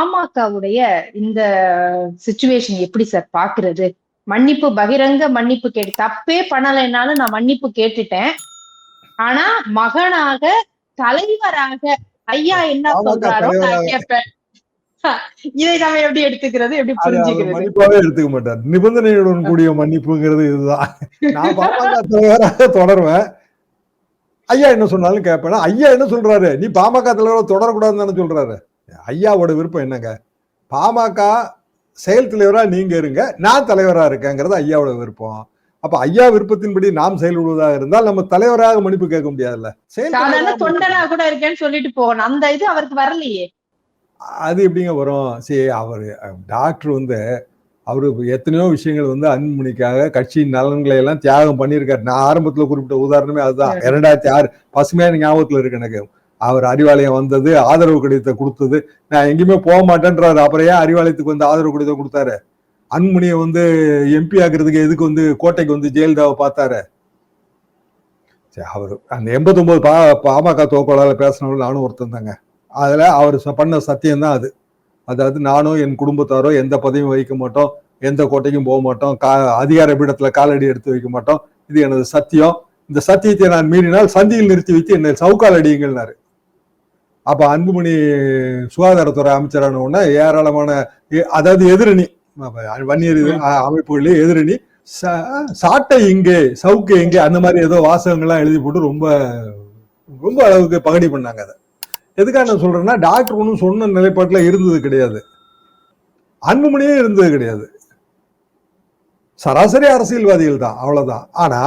பாமகவுடைய இந்த சிச்சுவேஷன் எப்படி சார் பாக்குறது? மன்னிப்பு, பகிரங்க மன்னிப்பு கேட்டு தப்பே பண்ணலைன்னாலும் நான் மன்னிப்பு கேட்டுட்டேன். ஆனா மகனாக, தலைவராக ஐயா என்ன சொல்றாரோ நான் கேட்பேன். இதை நம்ம எப்படி எடுத்துக்கிறது, எப்படி புரிஞ்சுக்கிறது? மன்னிப்பாவே எடுத்துக்க மாட்டார். நிபந்தனையுடன் கூடிய மன்னிப்புங்கிறது இதுதான். நான் பாமக தலைவராக தொடருவேன், ஐயா என்ன சொன்னாலும் கேட்பேன். ஐயா என்ன சொல்றாரு, நீ பாமக தலைவராக தொடரக்கூடாதுன்னு தானே சொல்றாரு. ஐயாவோட விருப்பம் என்னங்க? பாமக செயல் தலைவரா நீங்க இருங்க, நான் தலைவரா இருக்கேங்கிறது ஐயாவோட விருப்பம். அப்ப ஐயா விருப்பத்தின்படி நாம் செயல்படுவதாக இருந்தால் நம்ம தலைவராக மன்னிப்பு கேட்க முடியாதுல்ல. தொண்டனா கூட இருக்கேன்னு சொல்லிட்டு போகணும். அந்த இது அவருக்கு வரலையே. அது எப்படிங்க வரும்? சரி, அவரு டாக்டர் அவரு எத்தனையோ விஷயங்கள் அன்புமணிக்காக கட்சியின் நலன்களை எல்லாம் தியாகம் பண்ணியிருக்காரு. நான் ஆரம்பத்துல குறிப்பிட்ட உதாரணமே அதுதான். 2006 பசுமையான ஞாபகத்துல இருக்கு எனக்கு. அவர் அறிவாலயம் வந்தது, ஆதரவு கடிதத்தை கொடுத்தது. நான் எங்கேயுமே போக மாட்டேன்றாரு. அப்புறம் ஏன் அறிவாலயத்துக்கு ஆதரவு கடிதத்தை கொடுத்தாரு? அன்புமணியை எம்பி ஆக்குறதுக்கு எதுக்கு கோட்டைக்கு ஜெயலலிதாவை பார்த்தாரு? சரி, அவரு அந்த 89 பாமக துவக்கோளால பேசினவர்கள் நானும் ஒருத்தன் தாங்க. அதுல அவர் பண்ண சத்தியம் தான் அது. அதாவது நானும் என் குடும்பத்தாரோ எந்த பதவியும் வகிக்க மாட்டோம், எந்த கோட்டைக்கும் போக மாட்டோம், அதிகார பீடத்துல காலடி எடுத்து வைக்க மாட்டோம், இது எனது சத்தியம். இந்த சத்தியத்தை நான் மீறினால் சந்தியில் நிறுத்தி வைத்து என்னை சவுக்கால் அடியுங்கள்னாரு. அப்ப அன்புமணி சுகாதாரத்துறை அமைச்சரான உடனே ஏராளமான, அதாவது எதிரணி வன்னியர் அமைப்புகளே எதிரணி, சாட்டை இங்கே சவுக்கு எங்கே அந்த மாதிரி ஏதோ வாசகங்கள்லாம் எழுதி போட்டு ரொம்ப ரொம்ப அளவுக்கு பகடி பண்ணாங்க. அதை எதுக்காக நான் சொல்றேன்னா, டாக்டர் ஒன்றும் சொன்ன நிலைப்பாட்டுல இருந்தது கிடையாது, அன்புமணியே இருந்தது கிடையாது. சராசரி அரசியல்வாதிகள் தான், அவ்வளவுதான். ஆனா